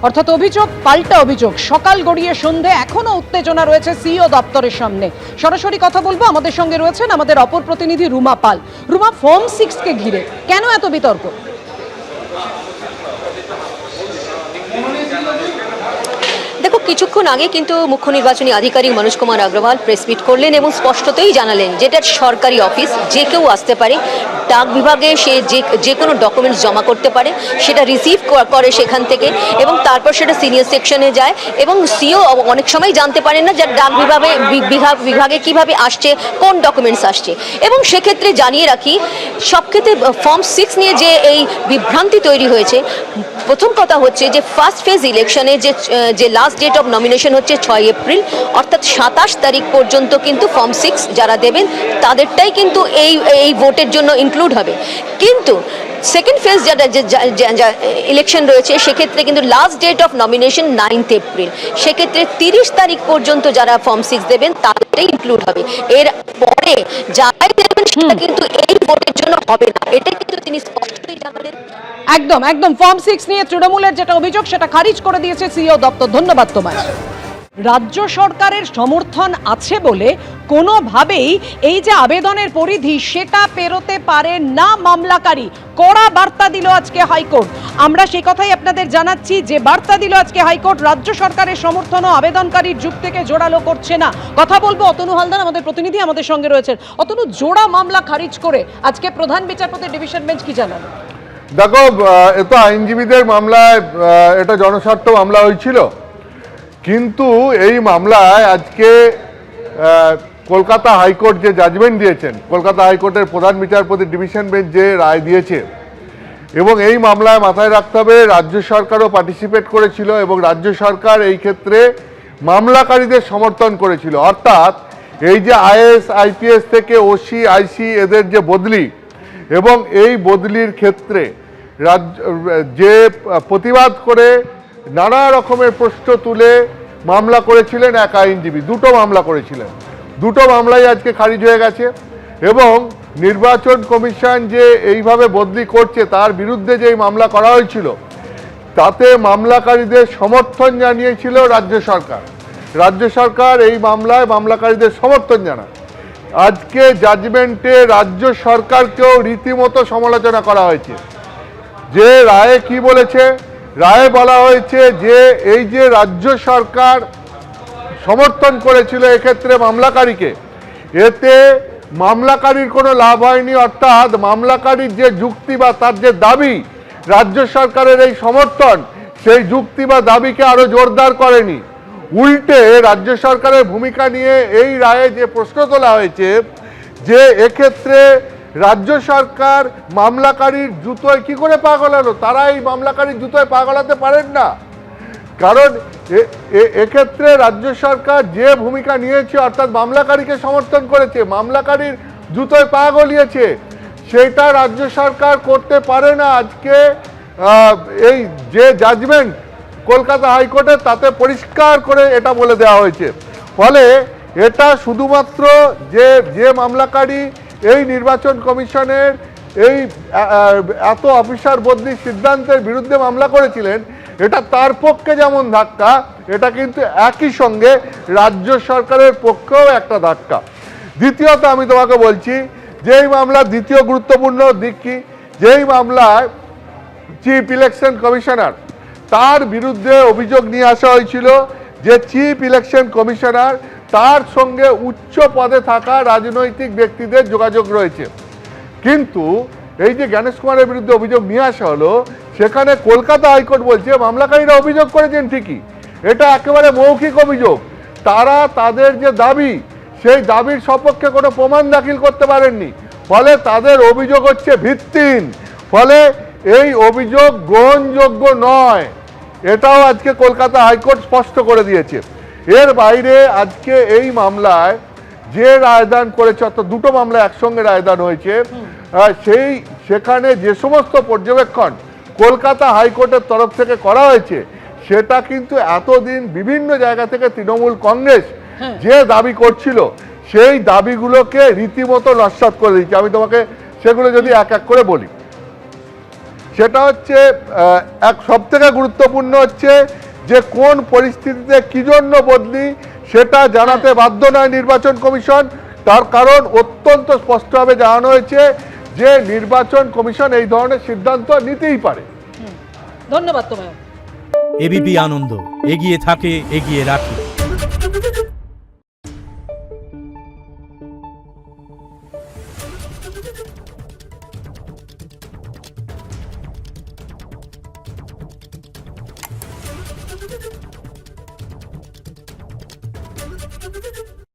অর্থাৎ অভিযোগ পাল্টা অভিযোগ, সকাল গড়িয়ে সন্ধে এখনো উত্তেজনা রয়েছে সিইও দপ্তরের সামনে। সরাসরি কথা বলবো, আমাদের সঙ্গে রয়েছেন আমাদের অপর প্রতিনিধি রুমা পাল। রুমা, ফর্ম 6 কে ঘিরে কেন এত বিতর্ক? দেখো, কিছুক্ষণ আগে কিন্তু মুখ্য নির্বাচনী আধিকারিক মনোজ কুমার আগরওয়াল প্রেস মিট করলেন এবং স্পষ্টতই জানালেন যেটা সরকারি অফিস, যে কেউ আসতে পারে, ডাক বিভাগে সে যে কোনো ডকুমেন্টস জমা করতে পারে, সেটা রিসিভ করে সেখান থেকে এবং তারপর সেটা সিনিয়র সেকশনে যায় এবং সিও অনেক সময় জানতে পারেন না যে ডাক বিভাগে কিভাবে আসছে, কোন ডকুমেন্টস আসছে। এবং সেক্ষেত্রে জানিয়ে রাখি, সব ক্ষেত্রে ফর্ম 6 নিয়ে যে এই বিভ্রান্তি তৈরি হয়েছে, প্রথম কথা হচ্ছে যে ফার্স্ট ফেজ ইলেকশনে যে লাস্ট ডেট অফ নমিনেশন হচ্ছে 6 এপ্রিল, অর্থাৎ 27 তারিখ পর্যন্ত কিন্তু ফর্ম 6 যারা দেবেন তাদেরটাই কিন্তু এই ভোটের জন্য ইনক্লুড হবে। কিন্তু সেকেন্ড ফেজ যা ইলেকশন রয়েছে সেক্ষেত্রে কিন্তু last date of nomination 9 April, সেক্ষেত্রে 30 তারিখ পর্যন্ত যারা ফর্ম 6 দেবেন তাদেরটাই ইনক্লুড হবে। এর পরে যারাই দেবেন সেটা কিন্তু এই ভোটের জন্য হবে না, এটা কিন্তু তিনি স্পষ্টই জানালেন। একদম একদম ফর্ম 6 নিয়ে তৃণমূলের যেটা অভিযোগ সেটা খারিজ করে দিয়েছে সিইও দপ্তর। ধন্যবাদ তোমায়। রাজ্য সরকারের সমর্থন আছে বলে কোনোভাবেই এই যে আবেদনের পরিধি সেটা পেরোতে পারে না মামলাকারী, কড়া বার্তা দিল আজকে হাইকোর্ট। আমরা সেই কথাই আপনাদের জানাচ্ছি যে বার্তা দিল আজকে হাইকোর্ট, রাজ্য সরকারের সমর্থন ও আবেদনকারীর যুক্তিকে জোরালো করছে না। কথা বলবো অতনু হালদার, আমাদের প্রতিনিধি আমাদের সঙ্গে রয়েছেন। অতনু, জোড়া মামলা খারিজ করে আজকে প্রধান বিচারপতির ডিভিশন বেঞ্চ কি জানালো? দেখো, এত আইনজীবীদের মামলায় এটা জনস্বার্থ মামলা হয়েছিল, কিন্তু এই মামলায় আজকে কলকাতা হাইকোর্ট যে জাজমেন্ট দিয়েছেন, কলকাতা হাইকোর্টের প্রধান বিচারপতি ডিভিশন বেঞ্চ যে রায় দিয়েছে, এবং এই মামলায় মাথায় রাখতে হবে রাজ্য সরকারও পার্টিসিপেট করেছিল এবং রাজ্য সরকার এই ক্ষেত্রে মামলাকারীদের সমর্থন করেছিল। অর্থাৎ এই যে আইএএস আইপিএস থেকে ওসি আইসি এদের যে বদলি, এবং এই বদলির ক্ষেত্রে যে প্রতিবাদ করে নানা রকমের প্রশ্ন তুলে মামলা করেছিলেন এক আইনজীবী, দুটো মামলা করেছিলেন, দুটো মামলাই আজকে খারিজ হয়ে গেছে। এবং নির্বাচন কমিশন যে এইভাবে বদলি করছে তার বিরুদ্ধে যে মামলা করা হয়েছিল তাতে মামলাকারীদের সমর্থন জানিয়েছিল রাজ্য সরকার। রাজ্য সরকার এই মামলায় মামলাকারীদের সমর্থন জানায়। আজকে জাজমেন্টে রাজ্য সরকারকেও রীতিমতো সমালোচনা করা হয়েছে। যে রায়ে কি বলেছে, রায়ে বলা হয়েছে যে এই যে রাজ্য সরকার সমর্থন করেছিল এক্ষেত্রে মামলাকারীকে, এতে মামলাকারীর কোনো লাভ হয়নি। অর্থাৎ মামলাকারীর যে যুক্তি বা তার যে দাবি, রাজ্য সরকারের এই সমর্থন সেই যুক্তি বা দাবিকে আরো জোরদার করেনি। উল্টে রাজ্য সরকারের ভূমিকা নিয়ে এই রায়ে যে প্রশ্ন তোলা হয়েছে যে এক্ষেত্রে রাজ্য সরকার মামলাকারীর জুতোয় কি করে পা গলালো, তারা এই মামলাকারীর জুতোয় পা গলাতে পারেন না। কারণ এক্ষেত্রে রাজ্য সরকার যে ভূমিকা নিয়েছে, অর্থাৎ মামলাকারীকে সমর্থন করেছে, মামলাকারীর জুতোয় পা গলিয়েছে, সেটা রাজ্য সরকার করতে পারে না। আজকে এই যে জাজমেন্ট কলকাতা হাইকোর্টে তাতে পরিষ্কার করে এটা বলে দেওয়া হয়েছে। ফলে এটা শুধুমাত্র যে মামলাকারী এই নির্বাচন কমিশনের এই এত অফিসার বদলির সিদ্ধান্তের বিরুদ্ধে মামলা করেছিলেন, এটা তার পক্ষে যেমন ধাক্কা, এটা কিন্তু একই সঙ্গে রাজ্য সরকারের পক্ষেও একটা ধাক্কা। দ্বিতীয়ত আমি তোমাকে বলছি, যেই মামলার দ্বিতীয় গুরুত্বপূর্ণ দিক কি, যেই মামলায় চিফ ইলেকশন কমিশনার তার বিরুদ্ধে অভিযোগ নিয়ে আসা হয়েছিল যে চিফ ইলেকশন কমিশনার তার সঙ্গে উচ্চ পদে থাকা রাজনৈতিক ব্যক্তিদের যোগাযোগ রয়েছে। কিন্তু এই যে জ্ঞানেশ কুমারের বিরুদ্ধে অভিযোগ নিয়ে আসা হলো, সেখানে কলকাতা হাইকোর্ট বলছে মামলাকারীরা অভিযোগ করেছেন ঠিকই, এটা একেবারে মৌখিক অভিযোগ, তারা তাদের যে দাবি সেই দাবির সপক্ষে কোনো প্রমাণ দাখিল করতে পারেননি। ফলে তাদের অভিযোগ হচ্ছে ভিত্তিহীন, ফলে এই অভিযোগ গ্রহণযোগ্য নয়। এটাও আজকে কলকাতা হাইকোর্ট স্পষ্ট করে দিয়েছে। এর বাইরে আজকে এই মামলায় যে রায়দান করেছে, অর্থাৎ দুটো মামলা একসঙ্গে রায়দান হয়েছে, সেখানে যে সমস্ত পর্যবেক্ষণ কলকাতা হাইকোর্টের তরফ থেকে করা হয়েছে, সেটা কিন্তু এতদিন বিভিন্ন জায়গা থেকে তৃণমূল কংগ্রেস যে দাবি করছিল সেই দাবিগুলোকে রীতিমতো নস্যাৎ করে দিচ্ছে। আমি তোমাকে সেগুলো যদি এক এক করে বলি, সেটা হচ্ছে এক সবথেকে গুরুত্বপূর্ণ হচ্ছে যে কোন পরিস্থিতিতে কি জন্য বদলি সেটা জানাতে বাধ্য নয় নির্বাচন কমিশন। তার কারণ অত্যন্ত স্পষ্টভাবে জানানো হয়েছে যে নির্বাচন কমিশন এই ধরনের সিদ্ধান্ত নিতেই পারে। ধন্যবাদ তোমায়। এবিপি আনন্দ, এগিয়ে থাকে, এগিয়ে রাখে। Thank you.